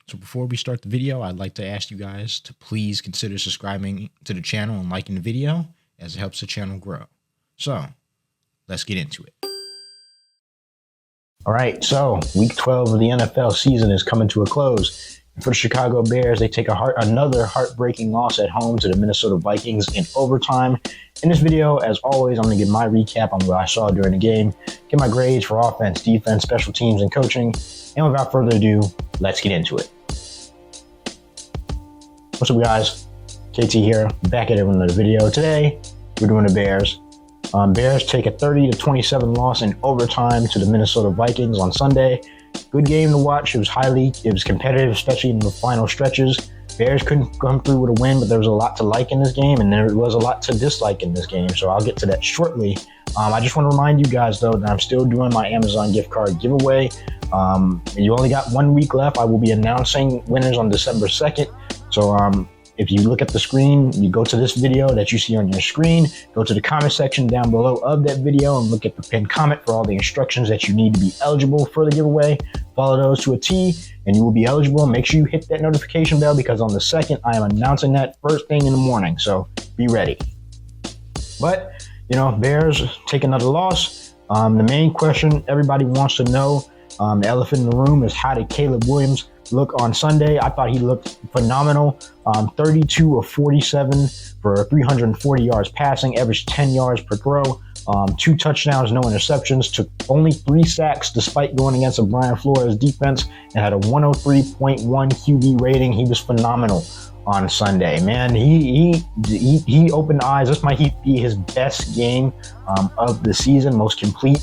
So before we start the video, I'd like to ask you guys to please consider subscribing to the channel and liking the video, as it helps the channel grow. So let's get into it. All right, so week 12 of the NFL season is coming to a close. For the Chicago Bears, they take another heartbreaking loss at home to the Minnesota Vikings in overtime. In this video, as always, I'm going to give my recap on what I saw during the game, get my grades for offense, defense, special teams, and coaching. And without further ado, let's get into it. What's up, guys? KT here, back at it with another video. Today, we're doing the Bears. Bears take a 30-27 loss in overtime to the Minnesota Vikings on Sunday. Good game to watch. It was competitive, especially in the final stretches. Bears couldn't come through with a win, but there was a lot to like in this game, and there was a lot to dislike in this game, so I'll get to that shortly. I just want to remind you guys, though, that I'm still doing my Amazon gift card giveaway. You only got 1 week left. I will be announcing winners on December 2nd. So if you look at the screen, you go to this video that you see on your screen, go to the comment section down below of that video and look at the pinned comment for all the instructions that you need to be eligible for the giveaway. Follow those to a T and you will be eligible. Make sure you hit that notification bell because on the 2nd, I am announcing that first thing in the morning. So be ready. But, Bears take another loss. The main question everybody wants to know, the elephant in the room, is how did Caleb Williams look on Sunday? I thought he looked phenomenal. 32 of 47 for 340 yards passing, averaged 10 yards per throw, 2 touchdowns, no interceptions, took only 3 sacks despite going against a Brian Flores defense, and had a 103.1 QB rating. He was phenomenal on Sunday, man. He opened eyes. This might be his best game of the season, most complete.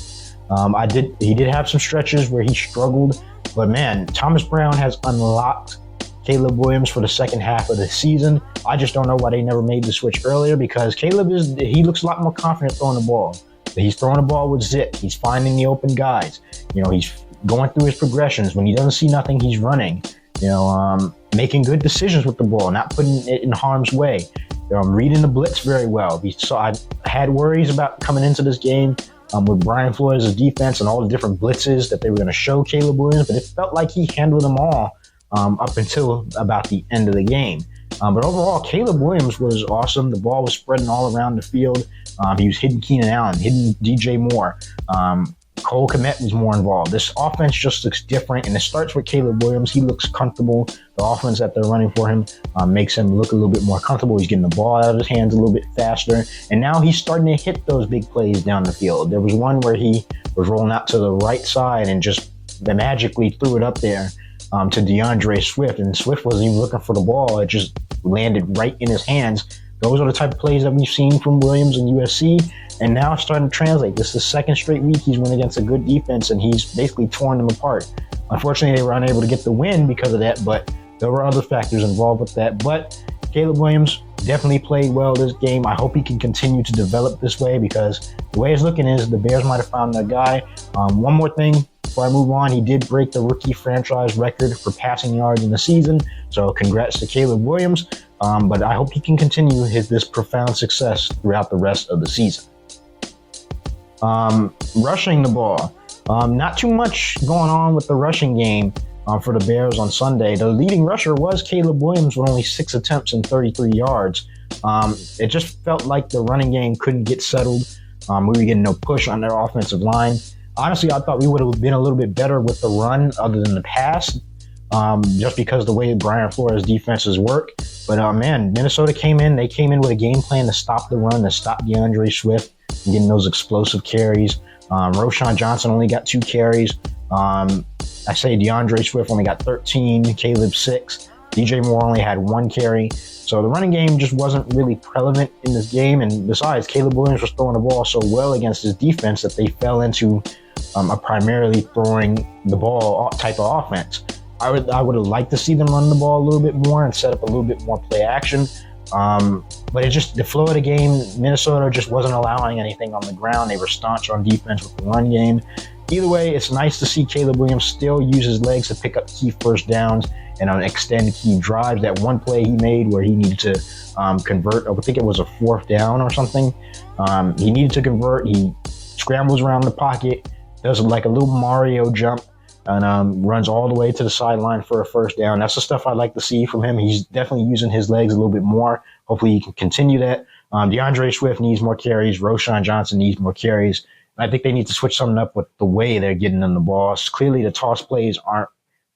He did have some stretches where he struggled, but man, Thomas Brown has unlocked Caleb Williams for the second half of the season. I just don't know why they never made the switch earlier, because Caleb he looks a lot more confident throwing the ball. He's throwing the ball with zip. He's finding the open guys. He's going through his progressions. When he doesn't see nothing, he's running. Making good decisions with the ball, not putting it in harm's way. Reading the blitz very well. I had worries about coming into this game with Brian Flores' defense and all the different blitzes that they were going to show Caleb Williams, but it felt like he handled them all up until about the end of the game. But overall, Caleb Williams was awesome. The ball was spreading all around the field. He was hitting Keenan Allen, hitting DJ Moore. Cole Kmet was more involved. This offense just looks different, and it starts with Caleb Williams. He looks comfortable. The offense that they're running for him makes him look a little bit more comfortable. He's getting the ball out of his hands a little bit faster, and now he's starting to hit those big plays down the field. There was one where he was rolling out to the right side and just magically threw it up there to DeAndre Swift, and Swift wasn't even looking for the ball. It just landed right in his hands. Those are the type of plays that we've seen from Williams and USC, and now it's starting to translate. This is the second straight week he's went against a good defense, and he's basically torn them apart. Unfortunately, they were unable to get the win because of that, but there were other factors involved with that. But Caleb Williams definitely played well this game. I hope he can continue to develop this way, because the way it's looking is the Bears might have found that guy. One more thing before I move on, he did break the rookie franchise record for passing yards in the season, so congrats to Caleb Williams. But I hope he can continue this profound success throughout the rest of the season. Rushing the ball. Not too much going on with the rushing game for the Bears on Sunday. The leading rusher was Caleb Williams with only 6 attempts and 33 yards. It just felt like the running game couldn't get settled. We were getting no push on their offensive line. Honestly, I thought we would have been a little bit better with the run other than the pass, just because the way Brian Flores' defenses work. But man, Minnesota came in with a game plan to stop the run, to stop DeAndre Swift from getting those explosive carries. Roschon Johnson only got 2 carries. I say DeAndre Swift only got 13, Caleb 6. DJ Moore only had 1 carry. So the running game just wasn't really relevant in this game. And besides, Caleb Williams was throwing the ball so well against his defense that they fell into a primarily throwing the ball type of offense. I would have liked to see them run the ball a little bit more and set up a little bit more play action. But the flow of the game, Minnesota just wasn't allowing anything on the ground. They were staunch on defense with the run game. Either way, it's nice to see Caleb Williams still use his legs to pick up key first downs and extend key drives. That one play he made where he needed to convert, I think it was a 4th down or something. He needed to convert. He scrambles around the pocket, does like a little Mario jump, and runs all the way to the sideline for a first down. That's the stuff I'd like to see from him. He's definitely using his legs a little bit more. Hopefully he can continue that. DeAndre Swift needs more carries. Roschon Johnson needs more carries. I think they need to switch something up with the way they're getting them the ball. Clearly the toss plays aren't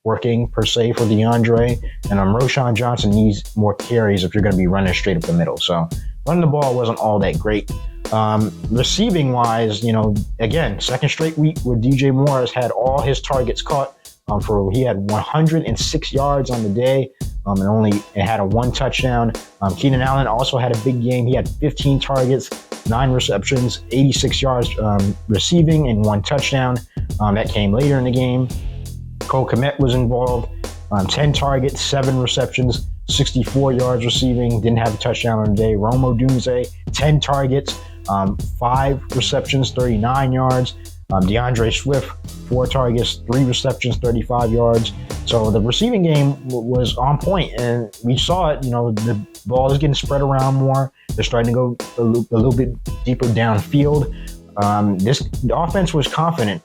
working per se for DeAndre, and Roschon Johnson needs more carries if you're going to be running straight up the middle. So running the ball wasn't all that great. Receiving wise, again, second straight week where DJ Moore has had all his targets caught. He had 106 yards on the day, and had a 1 touchdown. Keenan Allen also had a big game. He had 15 targets, 9 receptions, 86 yards receiving, and 1 touchdown. That came later in the game. Cole Kmet was involved. 10 targets, 7 receptions, 64 yards receiving. Didn't have a touchdown on the day. Romo Dunze, 10 targets, 5 receptions, 39 yards. DeAndre Swift, 4 targets, 3 receptions, 35 yards. So the receiving game was on point, and we saw it. The ball is getting spread around more. They're starting to go a little bit deeper downfield. The offense was confident,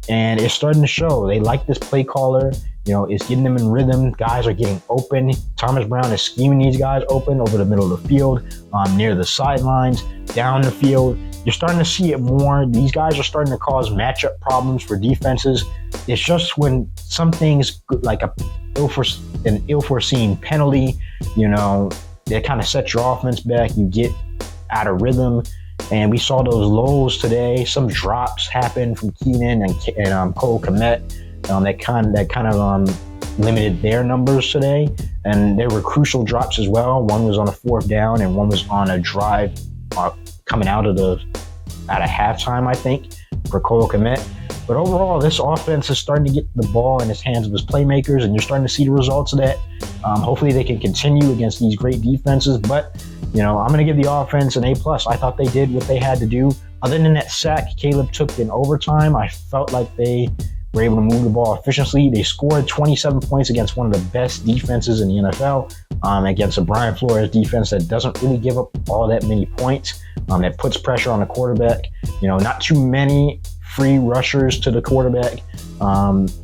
and it's starting to show. They like this play caller. It's getting them in rhythm. Guys are getting open. Thomas Brown is scheming these guys open over the middle of the field, near the sidelines, down the field. You're starting to see it more. These guys are starting to cause matchup problems for defenses. It's just when some things like an ill-foreseen penalty, that kind of sets your offense back. You get out of rhythm. And we saw those lows today. Some drops happened from Keenan and Cole Kmet that kind of limited their numbers today. And there were crucial drops as well. One was on a 4th down, and one was on a drive coming out of halftime, I think, for Cole Kmet. But overall, this offense is starting to get the ball in his hands of his playmakers, and you're starting to see the results of that. Hopefully they can continue against these great defenses. But, I'm going to give the offense an A+. I thought they did what they had to do. Other than that sack Caleb took in overtime, I felt like they were able to move the ball efficiently. They scored 27 points against one of the best defenses in the NFL, against a Brian Flores defense that doesn't really give up all that many points, that puts pressure on the quarterback. Not too many free rushers to the quarterback.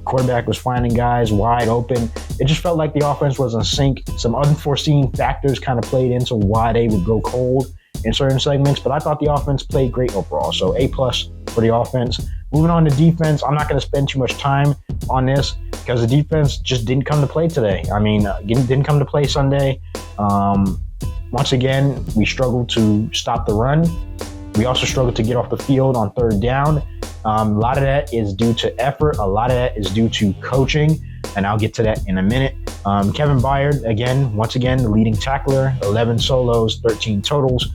Quarterback was finding guys wide open. It just felt like the offense was in sync. Some unforeseen factors kind of played into why they would go cold in certain segments, but I thought the offense played great overall. So A+ for the offense. Moving on to defense, I'm not going to spend too much time on this because the defense just didn't come to play today. Didn't come to play Sunday. Once again, we struggled to stop the run. We also struggled to get off the field on 3rd down. A lot of that is due to effort. A lot of that is due to coaching, and I'll get to that in a minute. Kevin Byard, once again, the leading tackler, 11 solos, 13 totals.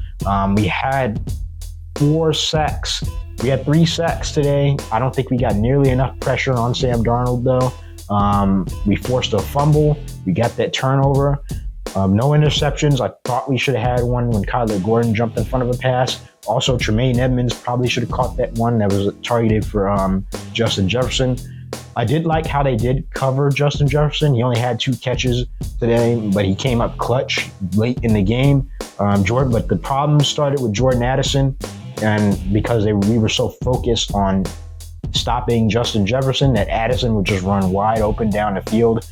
We had 4 sacks. We had 3 sacks today. I don't think we got nearly enough pressure on Sam Darnold, though. We forced a fumble. We got that turnover. No interceptions. I thought we should have had one when Kyler Gordon jumped in front of a pass. Also, Tremaine Edmonds probably should have caught that one that was targeted for Justin Jefferson. I did like how they did cover Justin Jefferson. He only had 2 catches today, but he came up clutch late in the game. But the problem started with Jordan Addison, and because we were so focused on stopping Justin Jefferson that Addison would just run wide open down the field.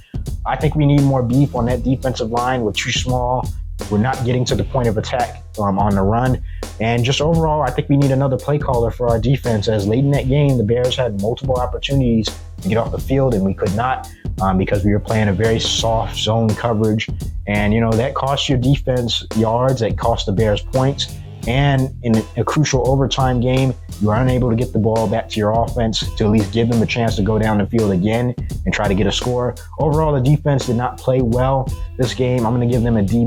I think we need more beef on that defensive line. We're too small. We're not getting to the point of attack on the run. And just overall, I think we need another play caller for our defense, as late in that game, the Bears had multiple opportunities to get off the field, and we could not because we were playing a very soft zone coverage. And, that cost your defense yards. That cost the Bears points. And in a crucial overtime game, you are unable to get the ball back to your offense to at least give them a chance to go down the field again and try to get a score. Overall, the defense did not play well this game. I'm going to give them a D-.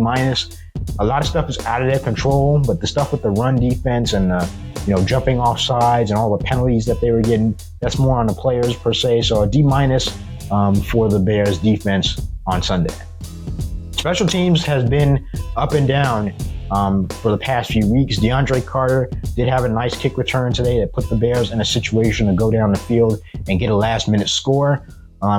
A lot of stuff is out of their control, but the stuff with the run defense and jumping off sides and all the penalties that they were getting, that's more on the players per se. So a D- for the Bears defense on Sunday. Special teams has been up and down for the past few weeks. DeAndre Carter did have a nice kick return today that put the Bears in a situation to go down the field and get a last-minute score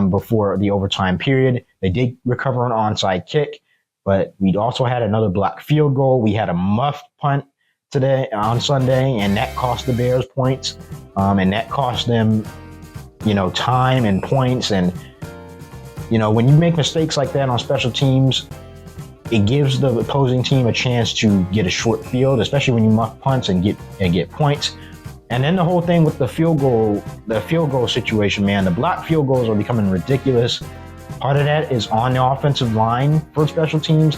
before the overtime period. They did recover an onside kick, but we also had another blocked field goal. We had a muffed punt today on Sunday, and that cost the Bears points, and that cost them time and points. And, when you make mistakes like that on special teams, it gives the opposing team a chance to get a short field, especially when you muff punts and get points. And then the whole thing with the field goal situation, man, the blocked field goals are becoming ridiculous. Part of that is on the offensive line for special teams.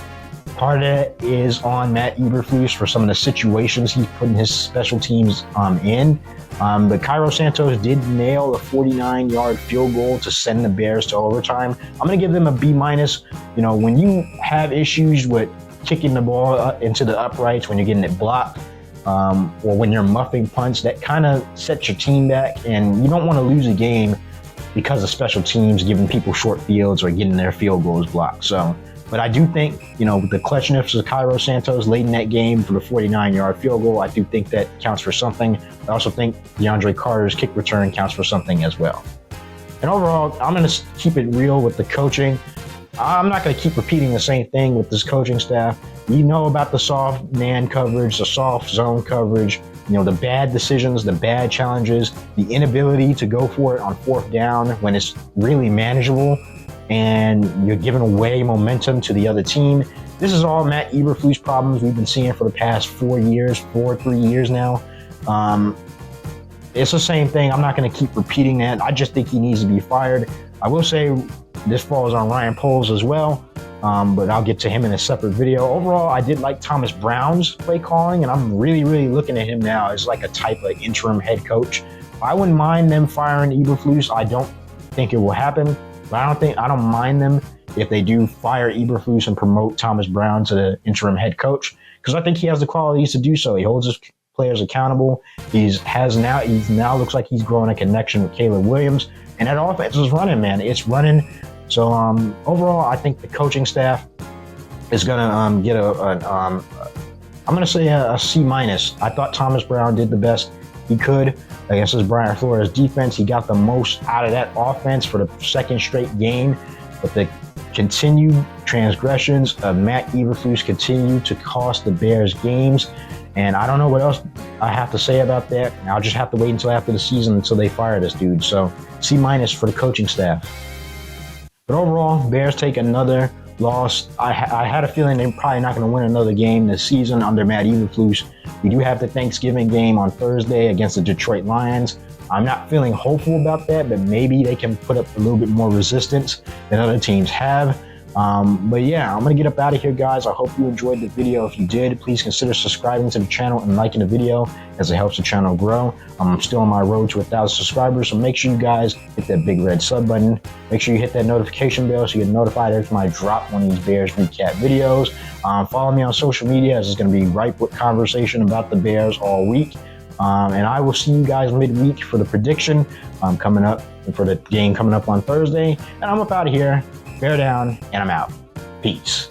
Part of that is on Matt Eberflus for some of the situations he's putting his special teams in. But Cairo Santos did nail a 49-yard field goal to send the Bears to overtime. I'm going to give them a B-. When you have issues with kicking the ball into the uprights, when you're getting it blocked, or when you're muffing punts, that kind of sets your team back, and you don't want to lose a game because of special teams giving people short fields or getting their field goals blocked. But I do think, with the clutchness of Cairo Santos late in that game for the 49-yard field goal, I do think that counts for something. I also think DeAndre Carter's kick return counts for something as well. And overall, I'm going to keep it real with the coaching. I'm not going to keep repeating the same thing with this coaching staff. You know about the soft man coverage, the soft zone coverage, the bad decisions, the bad challenges, the inability to go for it on fourth down when it's really manageable and you're giving away momentum to the other team. This is all Matt Eberflus problems we've been seeing for the past 3 years now. It's the same thing. I'm not going to keep repeating that. I just think he needs to be fired. I will say this falls on Ryan Poles as well, but I'll get to him in a separate video. Overall, I did like Thomas Brown's play calling, and I'm really, really looking at him now as like a type of interim head coach. I wouldn't mind them firing Eberflus. I don't think it will happen, but I don't mind them if they do fire Eberflus and promote Thomas Brown to the interim head coach, because I think he has the qualities to do so. He holds his players accountable. He's now looks like he's growing a connection with Caleb Williams, and that offense is running, man. It's running. So overall, I think the coaching staff is gonna get I'm gonna say a C-. I thought Thomas Brown did the best he could against his Brian Flores defense. He got the most out of that offense for the second straight game, but the continued transgressions of Matt Eberflus continue to cost the Bears games. And I don't know what else I have to say about that. I'll just have to wait until after the season until they fire this dude. So C- for the coaching staff. But overall, Bears take another loss. I had a feeling they're probably not going to win another game this season under Matt Eberflus. We do have the Thanksgiving game on Thursday against the Detroit Lions. I'm not feeling hopeful about that, but maybe they can put up a little bit more resistance than other teams have. But yeah, I'm going to get up out of here, guys. I hope you enjoyed the video. If you did, please consider subscribing to the channel and liking the video, as it helps the channel grow. I'm still on my road to 1,000 subscribers, so make sure you guys hit that big red sub button. Make sure you hit that notification bell so you get notified every time I drop one of these Bears recap videos. Follow me on social media, as it's going to be ripe with conversation about the Bears all week. And I will see you guys midweek for the prediction coming up, for the game coming up on Thursday. And I'm up out of here. Bear down, and I'm out. Peace.